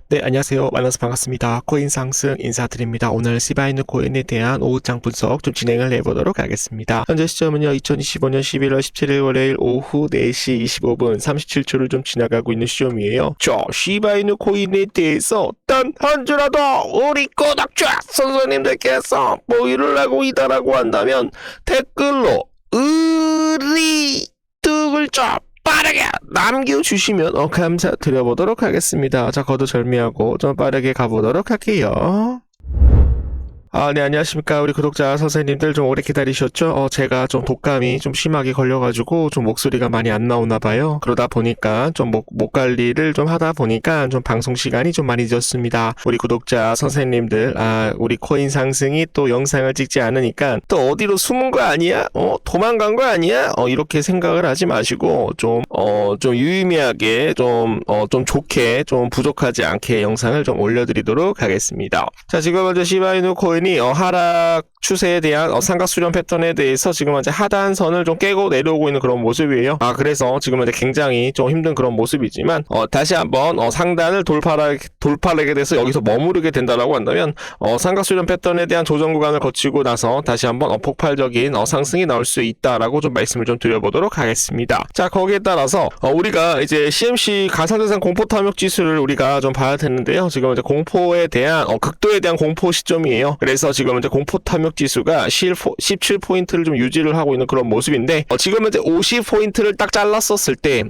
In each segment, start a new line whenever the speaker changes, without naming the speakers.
네, 안녕하세요. 만나서 반갑습니다. 코인 상승 인사드립니다. 오늘 시바이누 코인에 대한 오후장 분석 좀 진행을 해보도록 하겠습니다. 현재 시점은요, 2025년 11월 17일 월요일 오후 4시 25분 37초를 좀 지나가고 있는 시점이에요. 자, 시바이누 코인에 대해서 단 한 주라도 우리 구독자 선생님들께서 보유를 하고 있다라고 한다면 댓글로 의리 두 글자 빠르게 남겨주시면 감사드려보도록 하겠습니다. 자, 거두절미하고 좀 빠르게 가보도록 할게요. 네, 안녕하십니까. 우리 구독자 선생님들 좀 오래 기다리셨죠? 제가 좀 독감이 좀 심하게 걸려가지고 좀 목소리가 많이 안 나오나봐요. 그러다 보니까 좀 목 관리를 좀 하다 보니까 좀 방송 시간이 좀 많이 늦었습니다. 우리 구독자 선생님들, 우리 코인 상승이 또 영상을 찍지 않으니까 또 어디로 숨은 거 아니야? 도망간 거 아니야? 이렇게 생각을 하지 마시고 좀 유의미하게 좀 좋게 좀 부족하지 않게 영상을 좀 올려드리도록 하겠습니다. 자, 지금 먼저 시바이누 코인 하락 추세에 대한 삼각수렴 패턴에 대해서 지금 현재 하단선을 좀 깨고 내려오고 있는 그런 모습이에요. 그래서 지금 현재 굉장히 좀 힘든 그런 모습이지만 다시 한번 상단을 돌파하게 돼서 여기서 머무르게 된다라고 한다면 삼각수렴 패턴에 대한 조정 구간을 거치고 나서 다시 한번 폭발적인 상승이 나올 수 있다라고 좀 말씀을 좀 드려보도록 하겠습니다. 자, 거기에 따라서 우리가 이제 CMC 가상자산 공포 탐욕 지수를 우리가 좀 봐야 되는데요. 지금 이제 공포에 대한 극도에 대한 공포 시점이에요. 그래서 지금 이제 공포 탐욕 지수가 17포인트를 좀 유지를 하고 있는 그런 모습인데 지금 이제 50포인트를 딱 잘랐었을 때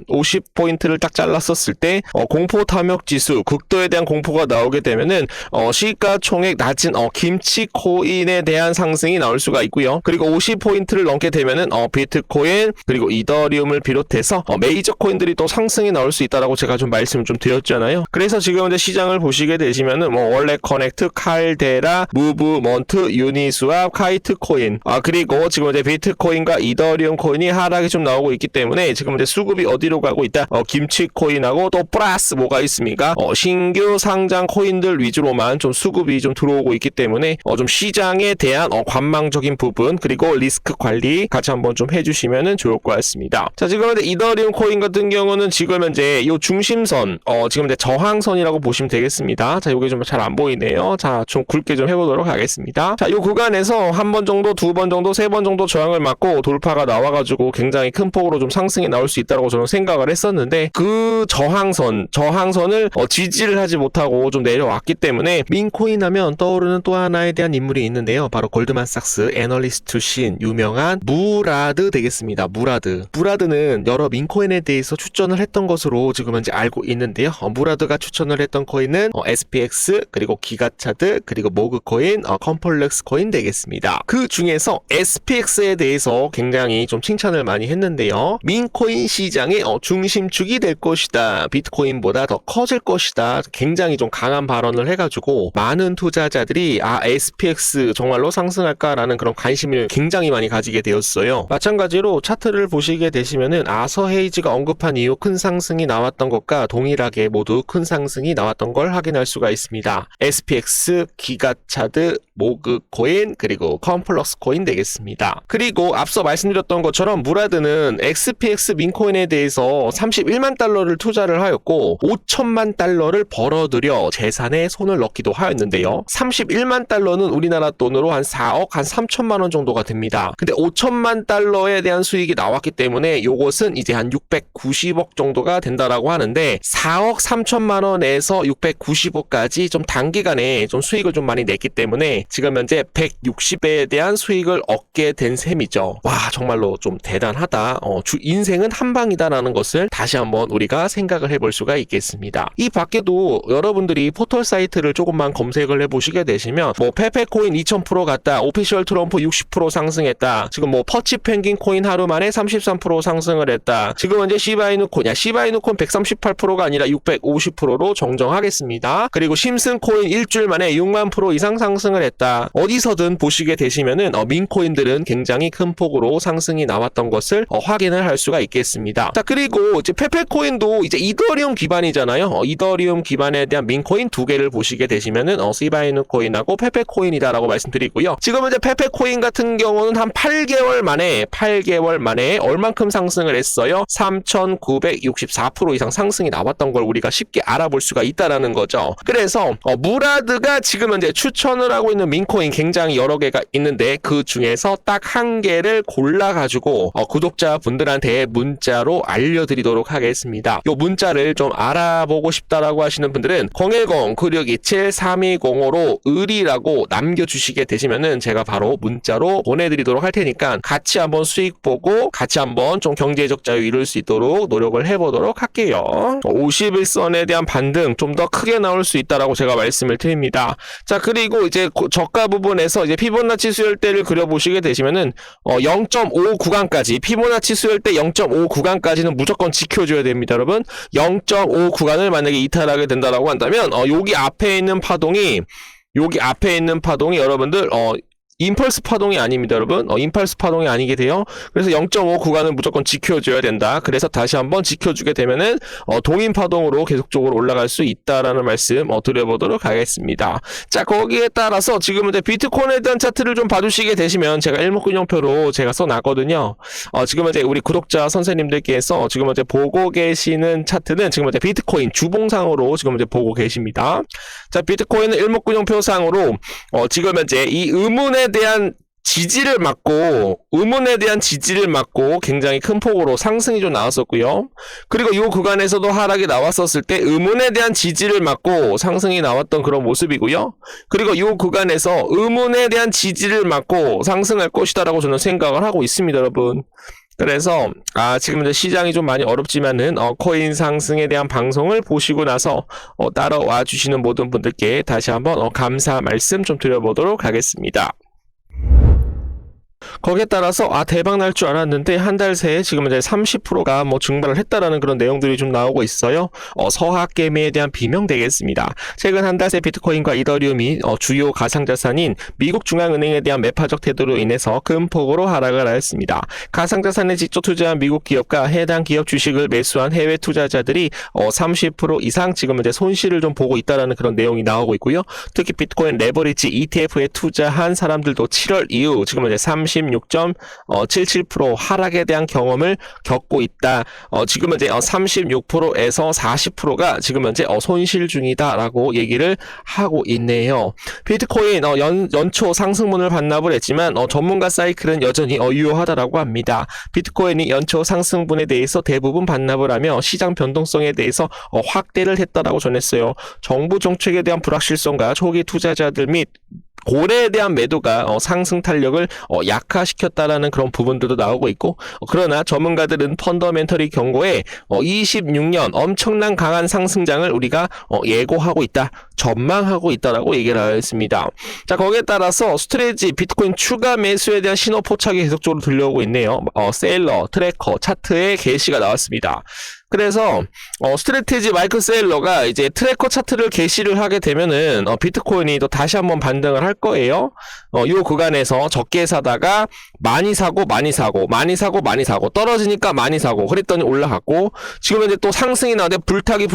공포 탐욕 지수 극도에 대한 공포가 나오게 되면은 시가총액 낮은 김치 코인에 대한 상승이 나올 수가 있고요. 그리고 50포인트를 넘게 되면은 비트코인 그리고 이더리움을 비롯해서 메이저 코인들이 또 상승이 나올 수 있다라고 제가 좀 말씀을 좀 드렸잖아요. 그래서 지금 이제 시장을 보시게 되시면은 월렛 커넥트, 칼데라, 무브먼트, 유니스왑, 카이트 코인, 그리고 지금 이제 비트코인과 이더리움 코인이 하락이 좀 나오고 있기 때문에 지금 이제 수급이 어디로 가고 있다? 김치 코인하고 또 플러스 뭐가 있습니까? 신규 상장 코인들 위주로만 좀 수급이 좀 들어오고 있기 때문에 좀 시장에 대한 관망적인 부분 그리고 리스크 관리 같이 한번 좀 해주시면은 좋을 것 같습니다. 자, 지금 이제 이더리움 코인 같은 경우는 지금 현재 이 중심선, 지금 이제 저항선이라고 보시면 되겠습니다. 자, 이게 좀 잘 안 보이네요. 자, 좀 굵게 좀 해보도록 하겠습니다. 자, 이 구간에서 한 번 정도, 두 번 정도, 세 번 정도 저항을 맞고 돌파가 나와가지고 굉장히 큰 폭으로 좀 상승이 나올 수 있다고 저는 생각을 했었는데 그 저항선을 지지를 하지 못하고 좀 내려왔기 때문에 민코인 하면 떠오르는 또 하나에 대한 인물이 있는데요. 바로 골드만삭스 애널리스트 신 유명한 무라드 되겠습니다. 무라드는 여러 민코인에 대해서 추천을 했던 것으로 지금 현재 알고 있는데요. 무라드가 추천을 했던 코인은 SPX 그리고 기가차드 그리고 모그코인, 컴플렉스 코인 되겠습니다. 그 중에서 SPX에 대해서 굉장히 좀 칭찬을 많이 했는데요. 민코인 시장의 중심축이 될 것이다. 비트코인보다 더 커질 것이다. 굉장히 좀 강한 발언을 해가지고 많은 투자자들이 SPX 정말로 상승할까라는 그런 관심을 굉장히 많이 가지게 되었어요. 마찬가지로 차트를 보시게 되시면은 아서 헤이즈가 언급한 이후 큰 상승이 나왔던 것과 동일하게 모두 큰 상승이 나왔던 걸 확인할 수가 있습니다. SPX, 기가차드, 모그코인 그리고 컴플러스 코인 되겠습니다. 그리고 앞서 말씀드렸던 것처럼 무라드는 XPX 민코인에 대해서 31만 달러를 투자를 하였고 5천만 달러를 벌어들여 재산에 손을 넣기도 하였는데요. 31만 달러는 우리나라 돈으로 한 4억 한 3천만 원 정도가 됩니다. 근데 5천만 달러에 대한 수익이 나왔기 때문에 요것은 이제 한 690억 정도가 된다라고 하는데 4억 3천만 원에서 690억까지 좀 단기간에 좀 수익을 좀 많이 냈기 때문에 지금 현재 160배에 대한 수익을 얻게 된 셈이죠. 와, 정말로 좀 대단하다. 인생은 한 방이다라는 것을 다시 한번 우리가 생각을 해볼 수가 있겠습니다. 이 밖에도 여러분들이 포털 사이트를 조금만 검색을 해보시게 되시면 페페코인 2000% 갔다, 오피셜 트럼프 60% 상승했다, 지금 퍼치 펭귄 코인 하루 만에 33% 상승을 했다, 지금 현재 시바이누 코인 138%가 아니라 650%로 정정하겠습니다. 그리고 심슨 코인 일주일 만에 6만% 이상 상승을 했다. 어디서든 부분 보시게 되시면은 민코인들은 굉장히 큰 폭으로 상승이 나왔던 것을 확인을 할 수가 있겠습니다. 자, 그리고 이제 페페코인도 이제 이더리움 기반이잖아요. 이더리움 기반에 대한 민코인 두 개를 보시게 되시면은 시바이누 코인하고 페페코인이다라고 말씀드리고요. 지금 이제 페페코인 같은 경우는 한 8개월 만에 얼만큼 상승을 했어요? 3,964% 이상 상승이 나왔던 걸 우리가 쉽게 알아볼 수가 있다라는 거죠. 그래서 무라드가 지금 현재 추천을 하고 있는 민코인 굉장히 여러 개가 있는데 그 중에서 딱 한 개를 골라가지고 구독자분들한테 문자로 알려드리도록 하겠습니다. 요 문자를 좀 알아보고 싶다라고 하시는 분들은 010-9627-3205로 의리라고 남겨주시게 되시면은 제가 바로 문자로 보내드리도록 할 테니까 같이 한번 수익 보고 같이 한번 좀 경제적 자유 이룰 수 있도록 노력을 해보도록 할게요. 51선에 대한 반등 좀 더 크게 나올 수 있다라고 제가 말씀을 드립니다. 자, 그리고 이제 저가 부분에서 이제 피보나치 수열대를 그려보시게 되시면은 0.5 구간까지 피보나치 수열대 0.5 구간까지는 무조건 지켜줘야 됩니다, 여러분. 0.5 구간을 만약에 이탈하게 된다라고 한다면 여기 앞에 있는 파동이 여러분들 임펄스 파동이 아닙니다, 여러분. 임펄스 파동이 아니게 돼요. 그래서 0.5 구간을 무조건 지켜줘야 된다. 그래서 다시 한번 지켜주게 되면은 동인 파동으로 계속적으로 올라갈 수 있다라는 말씀 드려보도록 하겠습니다. 자, 거기에 따라서 지금 이제 비트코인에 대한 차트를 좀 봐주시게 되시면 제가 일목균형표로 제가 써놨거든요. 지금 이제 우리 구독자 선생님들께서 지금 이제 보고 계시는 차트는 지금 이제 비트코인 주봉상으로 지금 이제 보고 계십니다. 자, 비트코인은 일목균형표상으로 지금 이제 이 의문에 대한 지지를 막고 굉장히 큰 폭으로 상승이 좀 나왔었고요. 그리고 이 구간에서도 하락이 나왔었을 때 의문에 대한 지지를 막고 상승이 나왔던 그런 모습이고요. 그리고 이 구간에서 의문에 대한 지지를 막고 상승할 것이다라고 저는 생각을 하고 있습니다, 여러분. 그래서 지금 이제 시장이 좀 많이 어렵지만은 코인 상승에 대한 방송을 보시고 나서 따라와 주시는 모든 분들께 다시 한번 감사 말씀 좀 드려보도록 하겠습니다. 거기에 따라서 대박 날 줄 알았는데 한 달 새에 지금 이제 30%가 증발을 했다라는 그런 내용들이 좀 나오고 있어요. 서학개미에 대한 비명 되겠습니다. 최근 한 달 새 비트코인과 이더리움이 주요 가상자산인 미국 중앙은행에 대한 매파적 태도로 인해서 큰 폭으로 하락을 하였습니다. 가상자산에 직접 투자한 미국 기업과 해당 기업 주식을 매수한 해외 투자자들이 30% 이상 지금 이제 손실을 좀 보고 있다라는 그런 내용이 나오고 있고요. 특히 비트코인 레버리지 ETF에 투자한 사람들도 7월 이후 지금 이제 36.77% 하락에 대한 경험을 겪고 있다. 지금 현재 36%에서 40%가 지금 현재 손실 중이다라고 얘기를 하고 있네요. 비트코인 연초 상승문을 반납을 했지만 전문가 사이클은 여전히 유효하다라고 합니다. 비트코인이 연초 상승분에 대해서 대부분 반납을 하며 시장 변동성에 대해서 확대를 했다라고 전했어요. 정부 정책에 대한 불확실성과 초기 투자자들 및 고래에 대한 매도가 상승 탄력을 약화시켰다라는 그런 부분들도 나오고 있고, 그러나 전문가들은 펀더멘털이 경고에 26년 엄청난 강한 상승장을 우리가 예고하고 있다, 전망하고 있다라고 얘기를 하였습니다. 자, 거기에 따라서 스트레지 비트코인 추가 매수에 대한 신호 포착이 계속적으로 들려오고 있네요. 세일러 트래커 차트에 게시가 나왔습니다. 그래서 스트래티지 마이클 세일러가 이제 트래커 차트를 게시를 하게 되면은 비트코인이 또 다시 한번 반등을 할 거예요. 이 구간에서 적게 사다가 많이 사고 떨어지니까 많이 사고 그랬더니 올라갔고, 지금 이제 또 상승이 나왔는데 불타기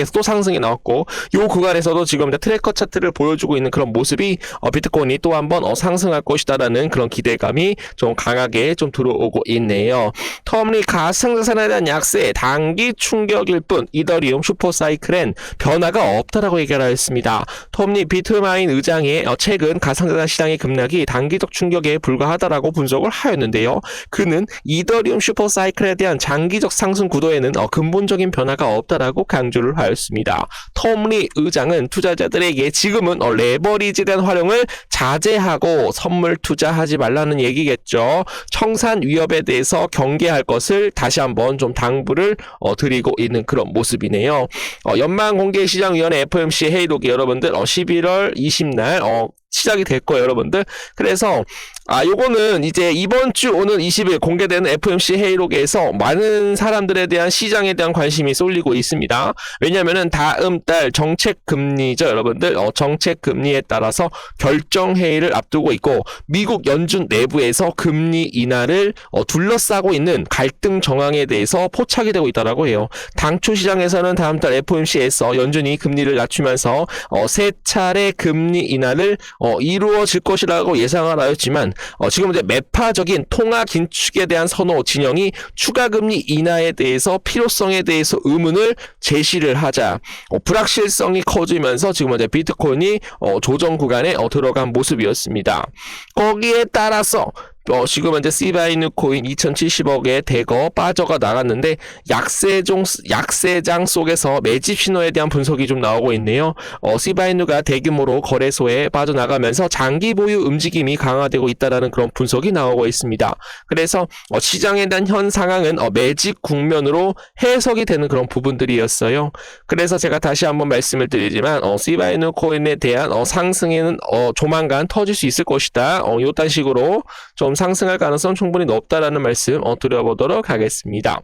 해서 또 상승이 나왔고, 이 구간에서도 지금 이제 트래커 차트를 보여주고 있는 그런 모습이 비트코인이 또 한번 상승할 것이다라는 그런 기대감이 좀 강하게 좀 들어오고 있네요. 텀리 가상자산에 대한 약세 단기 충격일 뿐 이더리움 슈퍼사이클엔 변화가 없다라고 얘기를 하였습니다. 톰리 비트마인 의장의 최근 가상자산 시장의 급락이 단기적 충격에 불과하다라고 분석을 하였는데요. 그는 이더리움 슈퍼사이클에 대한 장기적 상승 구도에는 근본적인 변화가 없다라고 강조를 하였습니다. 톰리 의장은 투자자들에게 지금은 레버리지에 대한 활용을 자제하고 선물 투자하지 말라는 얘기겠죠. 청산 위협에 대해서 경계할 것을 다시 한번 좀 당부를 드리고 있는 그런 모습이네요. 연방공개시장위원회 FOMC 회의록이 여러분들 11월 20날 시작이 될 거예요, 여러분들. 그래서 요거는 이제 이번 주 오늘 20일 공개되는 FOMC 회의록에서 많은 사람들에 대한 시장에 대한 관심이 쏠리고 있습니다. 왜냐면은 다음 달 정책 금리죠, 여러분들. 정책 금리에 따라서 결정 회의를 앞두고 있고 미국 연준 내부에서 금리 인하를 둘러싸고 있는 갈등 정황에 대해서 포착이 되고 있다라고 해요. 당초 시장에서는 다음 달 FOMC에서 연준이 금리를 낮추면서 세 차례 금리 인하를 이루어질 것이라고 예상을 하였지만 지금 이제 매파적인 통화 긴축에 대한 선호 진영이 추가 금리 인하에 대해서 필요성에 대해서 의문을 제시를 하자 불확실성이 커지면서 지금 이제 비트코인이 조정 구간에 들어간 모습이었습니다. 거기에 따라서 지금 이제 시바이누 코인 2070억에 대거 빠져가 나갔는데 약세장 속에서 매집 신호에 대한 분석이 좀 나오고 있네요. 시바이누가 대규모로 거래소에 빠져나가면서 장기 보유 움직임이 강화되고 있다라는 그런 분석이 나오고 있습니다. 그래서 시장에 대한 현 상황은 매집 국면으로 해석이 되는 그런 부분들이었어요. 그래서 제가 다시 한번 말씀을 드리지만 시바이누 코인에 대한 상승에는 조만간 터질 수 있을 것이다. 요딴 식으로 좀 상승할 가능성 충분히 높다라는 말씀 드려보도록 하겠습니다.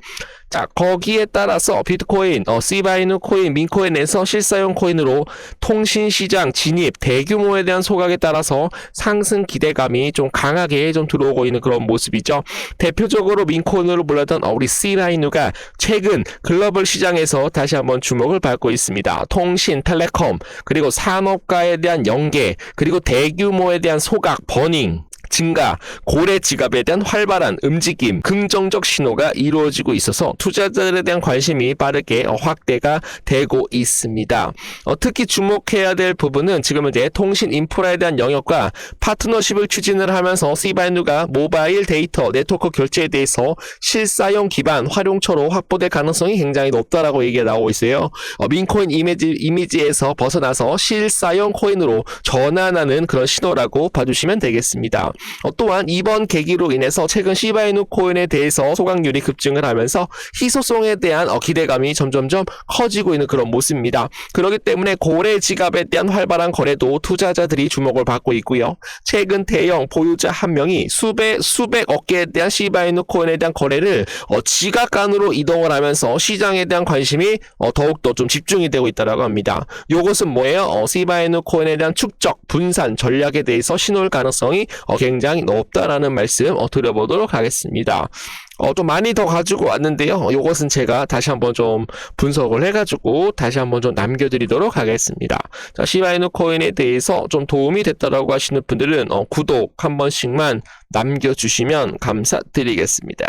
자, 거기에 따라서 비트코인, 시바이누 코인, 민코인에서 실사용 코인으로 통신시장 진입, 대규모에 대한 소각에 따라서 상승 기대감이 좀 강하게 좀 들어오고 있는 그런 모습이죠. 대표적으로 민코인으로 불렸던 우리 시바이누가 최근 글로벌 시장에서 다시 한번 주목을 받고 있습니다. 통신, 텔레콤, 그리고 산업과에 대한 연계, 그리고 대규모에 대한 소각, 버닝, 증가, 고래 지갑에 대한 활발한 움직임, 긍정적 신호가 이루어지고 있어서 투자자들에 대한 관심이 빠르게 확대가 되고 있습니다. 특히 주목해야 될 부분은 지금 이제 통신 인프라에 대한 영역과 파트너십을 추진을 하면서 시바이누가 모바일 데이터 네트워크 결제에 대해서 실사용 기반 활용처로 확보될 가능성이 굉장히 높다라고 얘기가 나오고 있어요. 민코인 이미지에서 벗어나서 실사용 코인으로 전환하는 그런 신호라고 봐주시면 되겠습니다. 또한 이번 계기로 인해서 최근 시바이누 코인에 대해서 소각률이 급증을 하면서 희소성에 대한 기대감이 점점점 커지고 있는 그런 모습입니다. 그렇기 때문에 고래 지갑에 대한 활발한 거래도 투자자들이 주목을 받고 있고요. 최근 대형 보유자 한 명이 수백억 개에 대한 시바이누 코인에 대한 거래를 지갑간으로 이동을 하면서 시장에 대한 관심이 더욱더 좀 집중이 되고 있다고 합니다. 이것은 뭐예요? 시바이누 코인에 대한 축적, 분산 전략에 대해서 신호일 가능성이 굉장히 높다라는 말씀 드려보도록 하겠습니다. 좀 많이 더 가지고 왔는데요. 이것은 제가 다시 한번 좀 분석을 해가지고 다시 한번 좀 남겨드리도록 하겠습니다. 자, 시바이누 코인에 대해서 좀 도움이 됐다라고 하시는 분들은 구독 한 번씩만 남겨주시면 감사드리겠습니다.